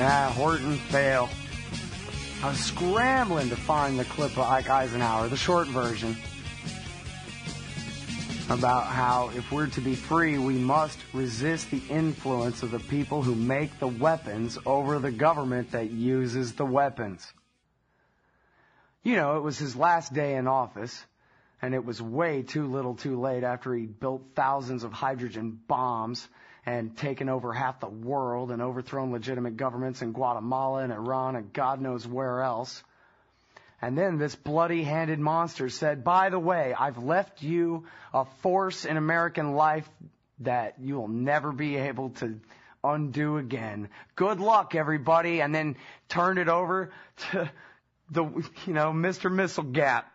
Horton fail. I was scrambling to find the clip of Ike Eisenhower, the short version, about how if we're to be free, we must resist the influence of the people who make the weapons over the government that uses the weapons. You know, it was his last day in office, and it was way too little too late after he built thousands of hydrogen bombs and taken over half the world and overthrown legitimate governments in Guatemala and Iran and God knows where else. And then this bloody-handed monster said, by the way, I've left you a force in American life that you'll never be able to undo again. Good luck, everybody. And then turned it over to Mr. Missile Gap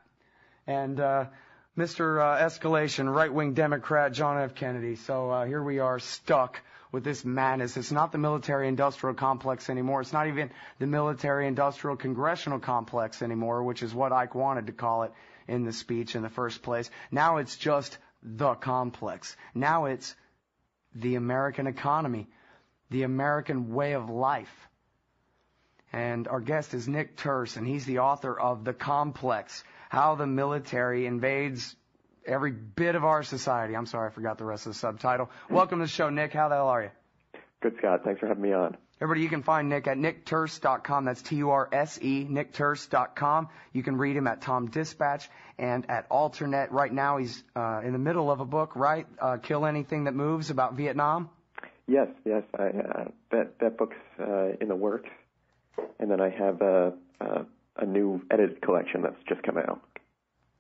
and Mr. Escalation, right-wing Democrat John F. Kennedy. So here we are stuck with this madness. It's not the military-industrial complex anymore. It's not even the military-industrial congressional complex anymore, which is what Ike wanted to call it in the speech in the first place. Now it's just the complex. Now it's the American economy, the American way of life. And our guest is NickTurse, and he's the author of The Complex, How the Military Invades Every Bit of Our Society. I'm sorry, I forgot the rest of the subtitle. Welcome to the show, Nick. How the hell are you? Good, Scott. Thanks for having me on. Everybody, you can find Nick at NickTurse.com. That's T-U-R-S-E, NickTurse.com. You can read him at Tom Dispatch and at Alternate. Right now he's in the middle of a book, right? Kill Anything That Moves, about Vietnam? Yes. That book's in the works. And then I have a new edited collection that's just come out.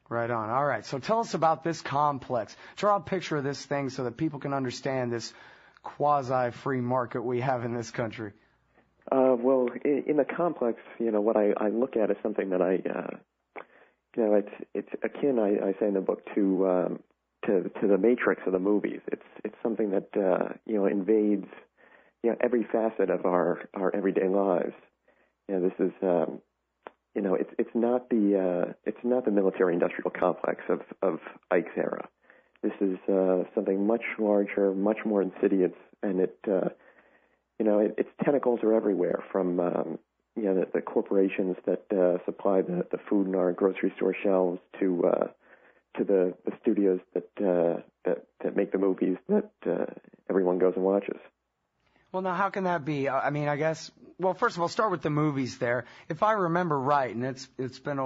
Right on. All right. So tell us about this complex. Draw a picture of this thing so that people can understand this quasi-free market we have in this country. Well, in the complex, what I look at is something that it's akin, I say in the book, to the Matrix of the movies. It's something that invades every facet of our everyday lives. This is it's not the military-industrial complex of Ike's era. This is something much larger, much more insidious, and its tentacles are everywhere. From the corporations that supply the food in our grocery store shelves to the studios that make the movies that everyone goes and watches. Well, now, how can that be? I mean, I guess, well, first of all, start with the movies there. If I remember right, and it's been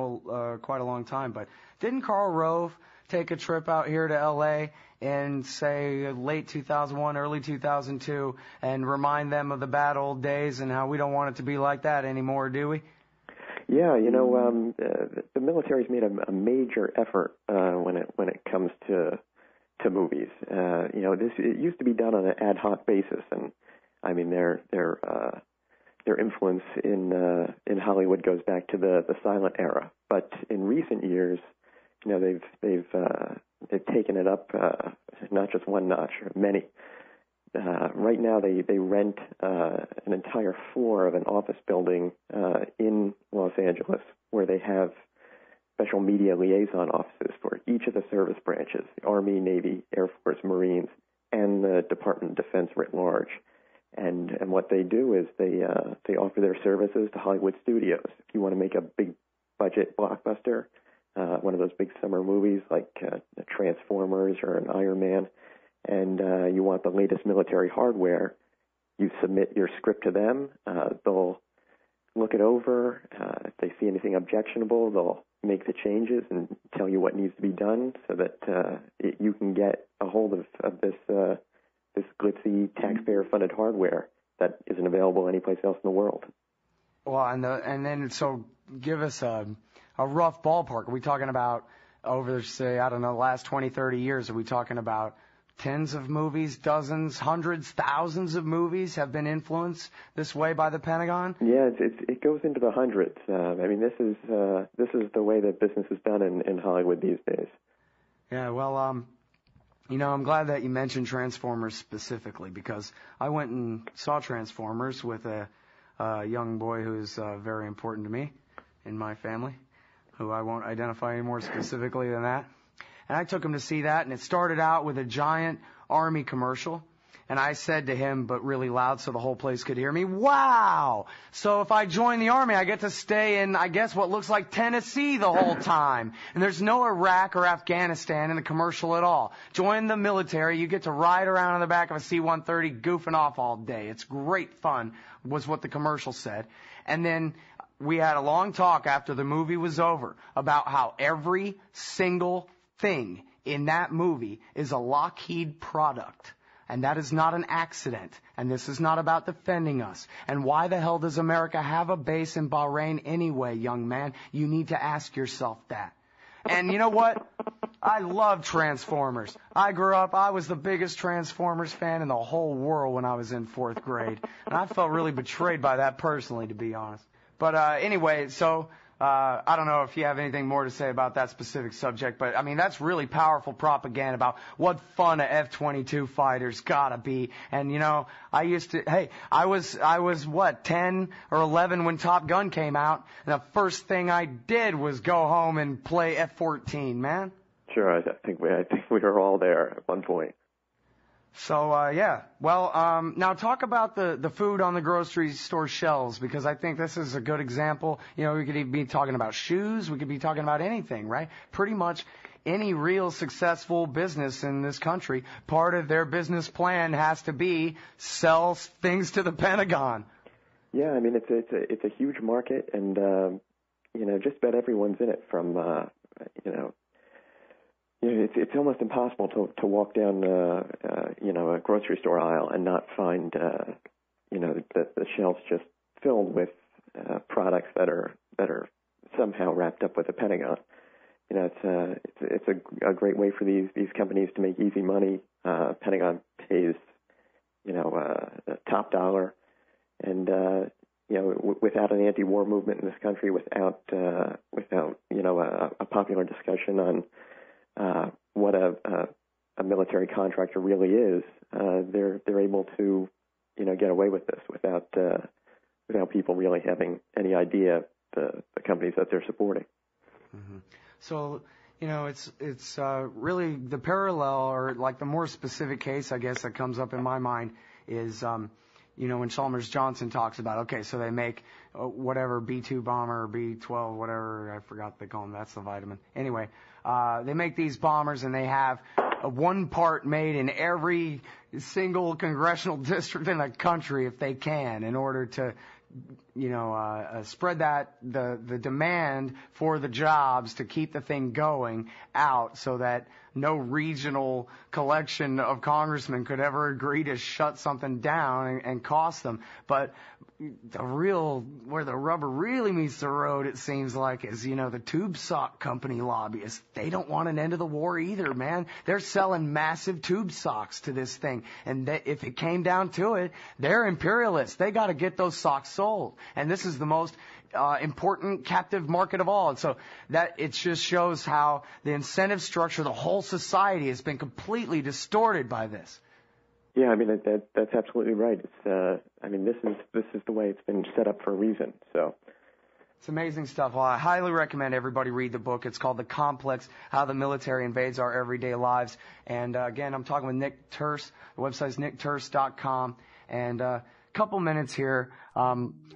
quite a long time, but didn't Karl Rove take a trip out here to L.A. in, say, late 2001, early 2002, and remind them of the bad old days and how we don't want it to be like that anymore, do we? Yeah, the military's made a major effort when it comes to movies. It used to be done on an ad hoc basis, and I mean their influence in Hollywood goes back to the silent era. But in recent years, they've taken it up not just one notch, many. Right now, they rent an entire floor of an office building in Los Angeles, where they have special media liaison offices for each of the service branches: the Army, Navy, Air Force, Marines, and the Department of Defense writ large. And what they do is they offer their services to Hollywood studios. If you want to make a big budget blockbuster, one of those big summer movies like Transformers or an Iron Man, and you want the latest military hardware, you submit your script to them. They'll look it over. If they see anything objectionable, they'll make the changes and tell you what needs to be done so that you can get a hold of this glitzy taxpayer-funded hardware that isn't available anyplace else in the world. Well, and then so give us a rough ballpark. Are we talking about over, say, I don't know, the last 20, 30 years? Are we talking about tens of movies, dozens, hundreds, thousands of movies have been influenced this way by the Pentagon? Yeah, it goes into the hundreds. This is the way that business is done in Hollywood these days. Yeah, well, I'm glad that you mentioned Transformers specifically, because I went and saw Transformers with a young boy who's very important to me in my family, who I won't identify any more specifically than that. And I took him to see that, and it started out with a giant Army commercial And I said to him, but really loud so the whole place could hear me, wow! So if I join the Army, I get to stay in, I guess, what looks like Tennessee the whole time. And there's no Iraq or Afghanistan in the commercial at all. Join the military, you get to ride around in the back of a C-130 goofing off all day. It's great fun, was what the commercial said. And then we had a long talk after the movie was over about how every single thing in that movie is a Lockheed product. And that is not an accident. And this is not about defending us. And why the hell does America have a base in Bahrain anyway, young man? You need to ask yourself that. And you know what? I love Transformers. I grew up, I was the biggest Transformers fan in the whole world when I was in 4th grade. And I felt really betrayed by that personally, to be honest. But anyway, so I don't know if you have anything more to say about that specific subject, but I mean, that's really powerful propaganda about what fun a F-22 fighter's gotta be. And you know, I was what, 10 or 11 when Top Gun came out, and the first thing I did was go home and play F-14, man. Sure, I think we were all there at one point. So, yeah. Well, now talk about the food on the grocery store shelves, because I think this is a good example. You know, we could even be talking about shoes. We could be talking about anything, right? Pretty much any real successful business in this country, part of their business plan has to be sell things to the Pentagon. Yeah, I mean, it's a huge market, and, you know, just about everyone's in it from, you know, it's almost impossible to walk down, you know, a grocery store aisle and not find, you know, the shelves just filled with products that are somehow wrapped up with the Pentagon. You know, it's a great way for these companies to make easy money. Pentagon pays, you know, top dollar, and you know, without an anti-war movement in this country, without you know, a popular discussion on what a military contractor really is, they're able to, you know, get away with this without people really having any idea the companies that they're supporting. Mm-hmm. So, you know, it's really the parallel, or like the more specific case, I guess, that comes up in my mind is, you know, when Chalmers Johnson talks about, okay, so they make whatever B-2 bomber or B-12, whatever, I forgot they call them, that's the vitamin. Anyway, they make these bombers and they have one part made in every single congressional district in the country if they can, in order to, you know, spread the demand for the jobs to keep the thing going out, so that no regional collection of congressmen could ever agree to shut something down and cost them. But where the rubber really meets the road, it seems like, is, you know, the tube sock company lobbyists. They don't want an end to the war either, man. They're selling massive tube socks to this thing. And if it came down to it, they're imperialists. They got to get those socks sold. And this is the most important captive market of all. And so that it just shows how the incentive structure, the whole society, has been completely distorted by this. Yeah, I mean, that's absolutely right. It's I mean, this is the way it's been set up for a reason. So it's amazing stuff. Well, I highly recommend everybody read the book. It's called The Complex: How the Military Invades Our Everyday Lives. And again, I'm talking with Nick Turse. The website's NickTurse.com. And couple minutes here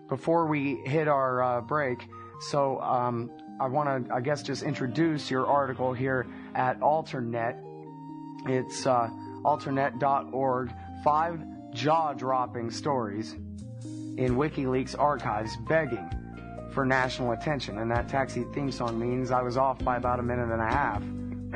before we hit our break. So I want to, I guess, just introduce your article here at Alternet. It's alternet.org, 5 jaw-dropping stories in WikiLeaks archives begging for national attention. And that taxi theme song means I was off by about a minute and a half.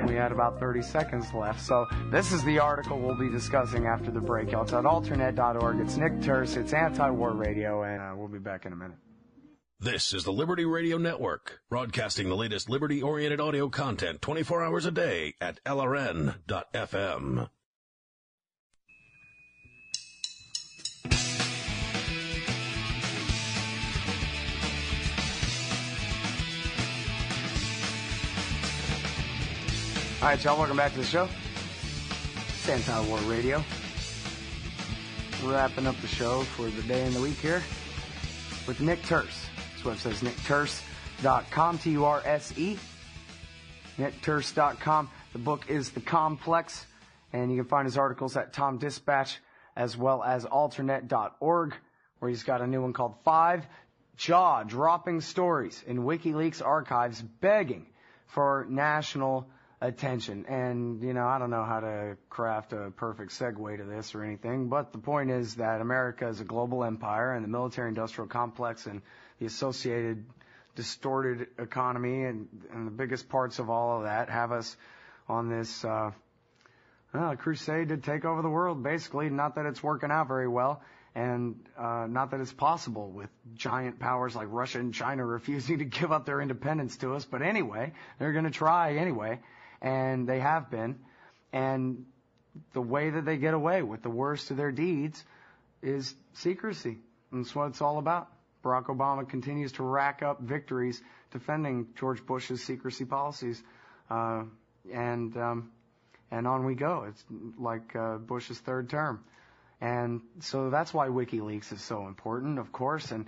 We had about 30 seconds left. So this is the article we'll be discussing after the break. It's at alternet.org. It's Nick Turse. It's Antiwar Radio, and we'll be back in a minute. This is the Liberty Radio Network, broadcasting the latest liberty-oriented audio content 24 hours a day at LRN.FM. All right, y'all, welcome back to the show. It's Anti-War Radio. Wrapping up the show for the day and the week here with Nick Turse. His website is NickTurse.com, T-U-R-S-E, NickTurse.com. The book is The Complex, and you can find his articles at TomDispatch. as well as alternate.org, where he's got a new one called 5 Jaw-Dropping Stories in WikiLeaks Archives begging for national attention. And, you know, I don't know how to craft a perfect segue to this or anything, but the point is that America is a global empire, and the military-industrial complex and the associated distorted economy and the biggest parts of all of that have us on this crusade to take over the world, basically. Not that it's working out very well, and not that it's possible with giant powers like Russia and China refusing to give up their independence to us. But anyway, they're going to try anyway, and they have been. And the way that they get away with the worst of their deeds is secrecy. And that's what it's all about. Barack Obama continues to rack up victories defending George Bush's secrecy policies. And on we go. It's like Bush's third term. And so that's why WikiLeaks is so important, of course. And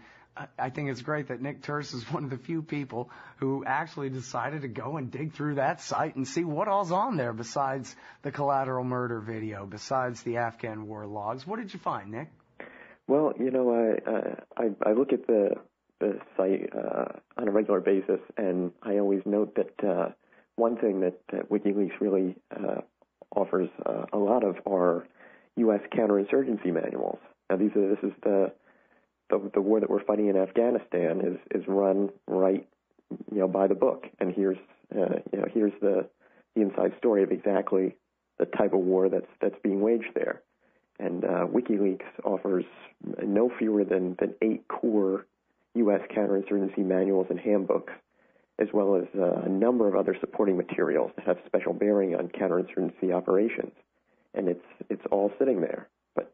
I think it's great that NickTurse is one of the few people who actually decided to go and dig through that site and see what all's on there besides the collateral murder video, besides the Afghan war logs. What did you find, Nick? Well, you know, I look at the site on a regular basis, and I always note that one thing that WikiLeaks really offers a lot of are U.S. counterinsurgency manuals. Now, this is the war that we're fighting in Afghanistan is run right, you know, by the book. And here's the inside story of exactly the type of war that's being waged there. And WikiLeaks offers no fewer than 8 core U.S. counterinsurgency manuals and handbooks, as well as a number of other supporting materials that have special bearing on counterinsurgency operations. And it's all sitting there. But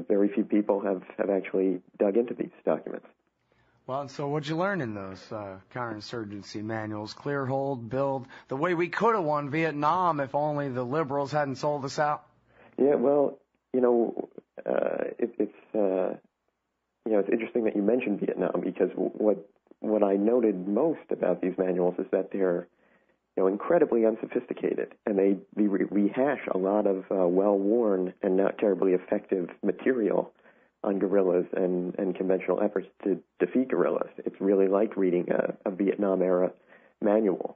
very few people have actually dug into these documents. Well, and so what'd you learn in those counterinsurgency manuals? Clear, hold, build, the way we could have won Vietnam if only the liberals hadn't sold us out? Yeah, well, you know, it's interesting that you mentioned Vietnam, because what I noted most about these manuals is that they're, you know, incredibly unsophisticated, and they rehash a lot of well-worn and not terribly effective material on guerrillas and conventional efforts to defeat guerrillas. It's really like reading a Vietnam-era manual.